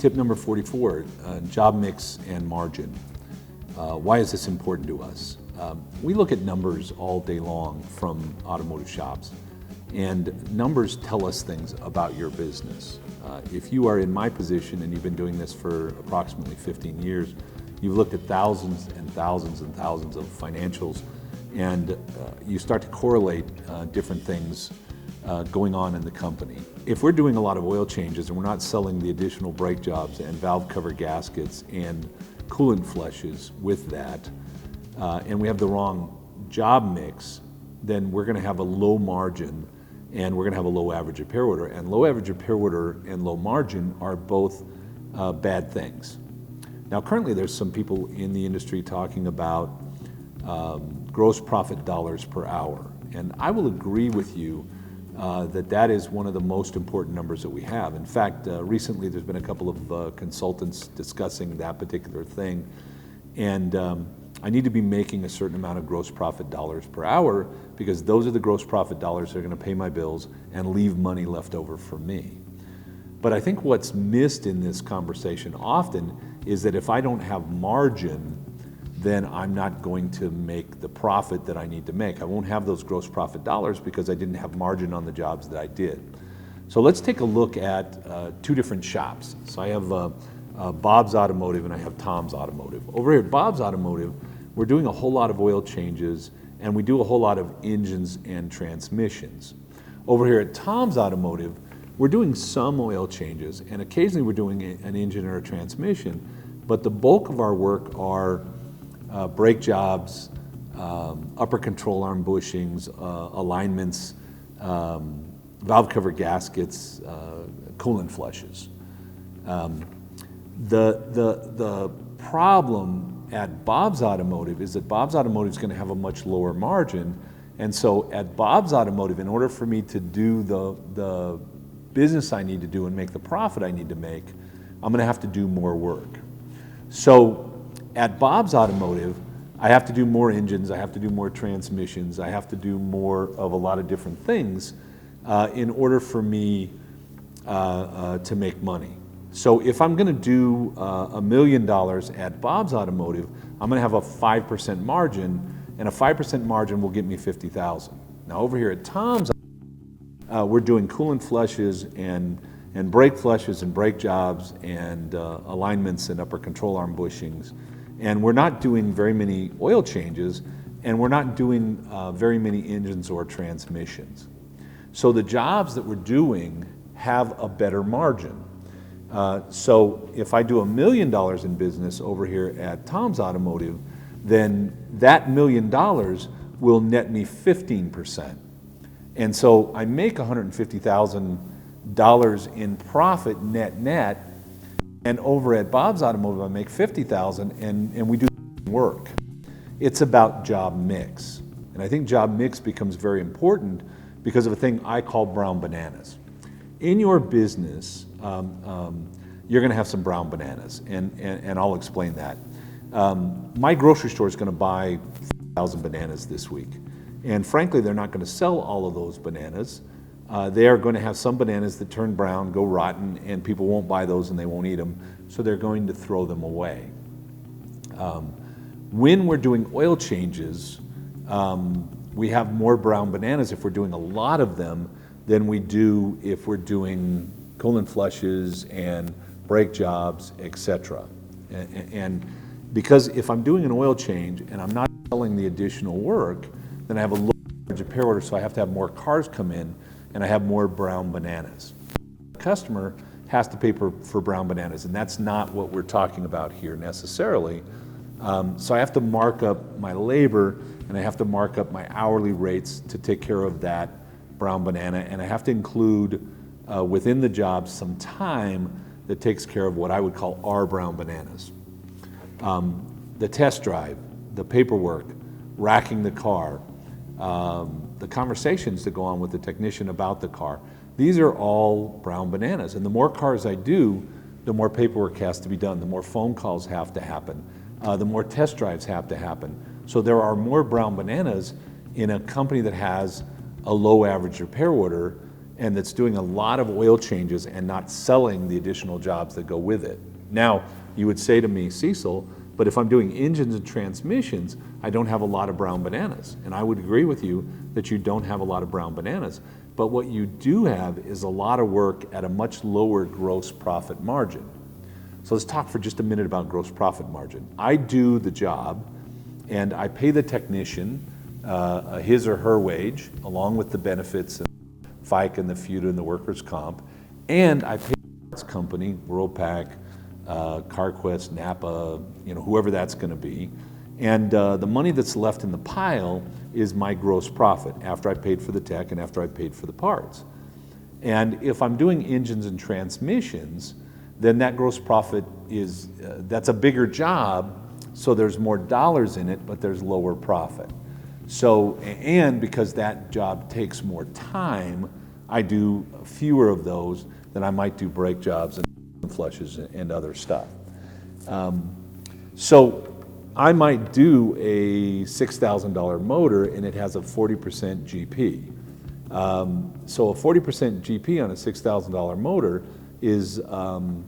Tip number 44, job mix and margin. Why is this important to us? We look at numbers all day long from automotive shops, and numbers tell us things about your business. If you are in my position and you've been doing this for approximately 15 years, you've looked at thousands and thousands and thousands of financials, and you start to correlate different things going on in the company. If we're doing a lot of oil changes and we're not selling the additional brake jobs and valve cover gaskets and coolant flushes with that, and we have the wrong job mix, then we're going to have a low margin and we're going to have a low average repair order. And low average repair order and low margin are both bad things. Now currently there's some people in the industry talking about gross profit dollars per hour. And I will agree with you that is one of the most important numbers that we have. In fact, recently there's been a couple of consultants discussing that particular thing. And I need to be making a certain amount of gross profit dollars per hour because those are the gross profit dollars that are going to pay my bills and leave money left over for me. But I think what's missed in this conversation often is that if I don't have margin, then I'm not going to make the profit that I need to make. I won't have those gross profit dollars because I didn't have margin on the jobs that I did. So let's take a look at two different shops. So I have Bob's Automotive and I have Tom's Automotive. Over here at Bob's Automotive, we're doing a whole lot of oil changes and we do a whole lot of engines and transmissions. Over here at Tom's Automotive, we're doing some oil changes and occasionally we're doing an engine or a transmission, but the bulk of our work are brake jobs, upper control arm bushings, alignments, valve cover gaskets, coolant flushes. The problem at Bob's Automotive is that Bob's Automotive is going to have a much lower margin, and so at Bob's Automotive, in order for me to do the business I need to do and make the profit I need to make, I'm going to have to do more work. So at Bob's Automotive, I have to do more engines, I have to do more transmissions, I have to do more of a lot of different things in order for me to make money. So if I'm going to do $1 million at Bob's Automotive, I'm going to have a 5% margin, and a 5% margin will get me $50,000. Now over here at Tom's, we're doing coolant flushes and brake flushes and brake jobs and alignments and upper control arm bushings. And we're not doing very many oil changes, and we're not doing very many engines or transmissions. So the jobs that we're doing have a better margin. So if I do $1 million in business over here at Tom's Automotive, then that $1 million will net me 15%. And so I make $150,000 in profit net, and over at Bob's Automotive I make $50,000 and we do work. It's about job mix. And I think job mix becomes very important because of a thing I call brown bananas. In your business, you're going to have some brown bananas, and I'll explain that. My grocery store is going to buy 1,000 bananas this week, and frankly, they're not going to sell all of those bananas. They are going to have some bananas that turn brown, go rotten, and people won't buy those and they won't eat them, so they're going to throw them away. When we're doing oil changes, we have more brown bananas if we're doing a lot of them than we do if we're doing coolant flushes and brake jobs, etc. And because if I'm doing an oil change and I'm not selling the additional work, then I have a low repair order, so I have to have more cars come in and I have more brown bananas. The customer has to pay for brown bananas, and that's not what we're talking about here necessarily. So I have to mark up my labor and I have to mark up my hourly rates to take care of that brown banana, and I have to include within the job some time that takes care of what I would call our brown bananas. The test drive, the paperwork, racking the car, the conversations that go on with the technician about the car. These are all brown bananas, and the more cars I do, the more paperwork has to be done, the more phone calls have to happen, the more test drives have to happen. So there are more brown bananas in a company that has a low average repair order and that's doing a lot of oil changes and not selling the additional jobs that go with it. Now, you would say to me, Cecil, but if I'm doing engines and transmissions, I don't have a lot of brown bananas. And I would agree with you that you don't have a lot of brown bananas. But what you do have is a lot of work at a much lower gross profit margin. So let's talk for just a minute about gross profit margin. I do the job, and I pay the technician his or her wage, along with the benefits and FICA and the FUTA and the workers' comp, and I pay the parts company, Worldpac, CarQuest, Napa, whoever that's going to be, and the money that's left in the pile is my gross profit after I paid for the tech and after I paid for the parts. And if I'm doing engines and transmissions, then that gross profit is, that's a bigger job, so there's more dollars in it, but there's lower profit. So, and because that job takes more time, I do fewer of those than I might do brake jobs and flushes and other stuff. So I might do a $6,000 motor and it has a 40% GP. So a 40% GP on a $6,000 motor is, come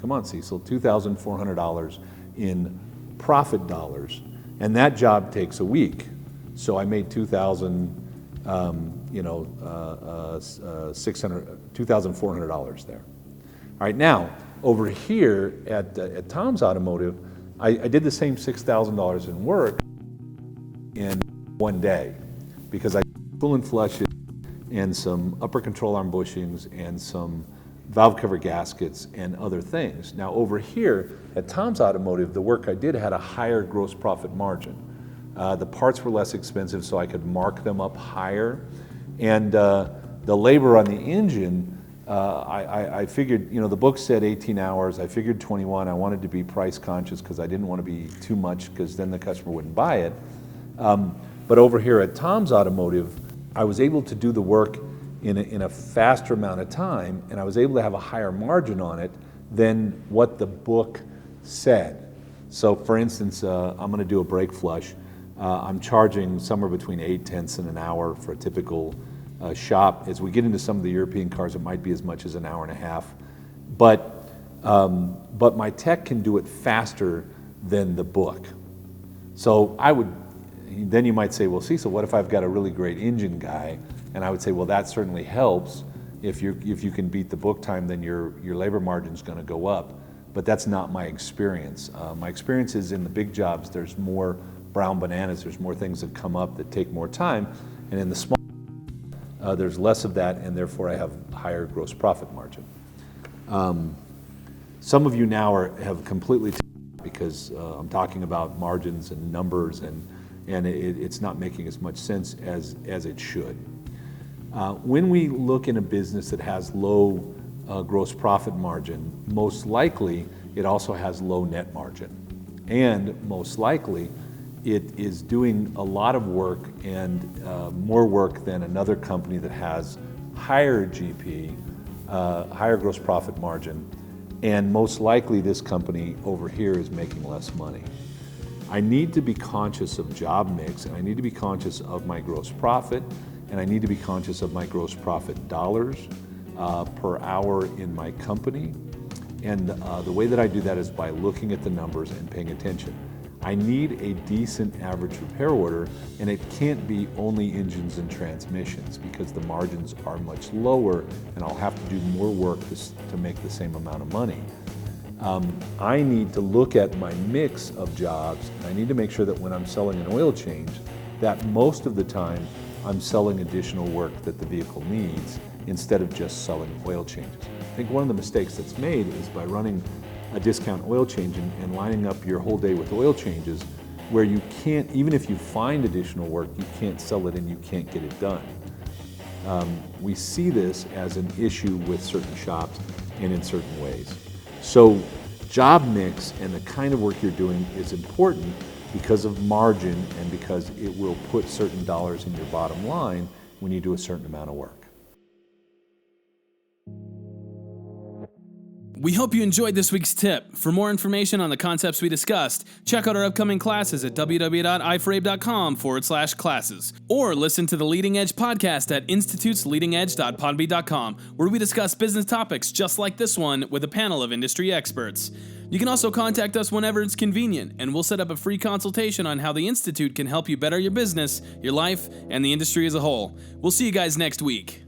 on Cecil, $2,400 in profit dollars. And that job takes a week. So I made $2,400 there. All right, now, over here at Tom's Automotive, I did the same $6,000 in work in one day because I did pull and flushes and some upper control arm bushings and some valve cover gaskets and other things. Now over here at Tom's Automotive, the work I did had a higher gross profit margin. The parts were less expensive, so I could mark them up higher. And the labor on the engine, I figured, the book said 18 hours, I figured 21. I wanted to be price conscious because I didn't want to be too much because then the customer wouldn't buy it. But over here at Tom's Automotive, I was able to do the work in a faster amount of time, and I was able to have a higher margin on it than what the book said. So for instance, I'm going to do a brake flush. I'm charging somewhere between 8/10 and an hour for a typical shop. As we get into some of the European cars, it might be as much as an hour and a half. But my tech can do it faster than the book. So then you might say, well, Cecil, what if I've got a really great engine guy? And I would say, well, that certainly helps. If you can beat the book time, then your labor margin's going to go up. But that's not my experience. My experience is in the big jobs, there's more brown bananas, there's more things that come up that take more time. And in the small, there's less of that, and therefore I have higher gross profit margin. Some of you now have completely because I'm talking about margins and numbers, and it's not making as much sense as it should. When we look in a business that has low gross profit margin, most likely it also has low net margin. And most likely it is doing a lot of work and more work than another company that has higher GP, higher gross profit margin, and most likely this company over here is making less money. I need to be conscious of job mix, and I need to be conscious of my gross profit, and I need to be conscious of my gross profit dollars per hour in my company. And the way that I do that is by looking at the numbers and paying attention. I need a decent average repair order, and it can't be only engines and transmissions because the margins are much lower and I'll have to do more work to make the same amount of money. I need to look at my mix of jobs, and I need to make sure that when I'm selling an oil change, that most of the time I'm selling additional work that the vehicle needs instead of just selling oil changes. I think one of the mistakes that's made is by running a discount oil change and lining up your whole day with oil changes where you can't, even if you find additional work, you can't sell it and you can't get it done. We see this as an issue with certain shops and in certain ways. So job mix and the kind of work you're doing is important because of margin and because it will put certain dollars in your bottom line when you do a certain amount of work. We hope you enjoyed this week's tip. For more information on the concepts we discussed, check out our upcoming classes at www.ifrabe.com/classes, or listen to the Leading Edge podcast at institutesleadingedge.podbean.com, where we discuss business topics just like this one with a panel of industry experts. You can also contact us whenever it's convenient, and we'll set up a free consultation on how the Institute can help you better your business, your life, and the industry as a whole. We'll see you guys next week.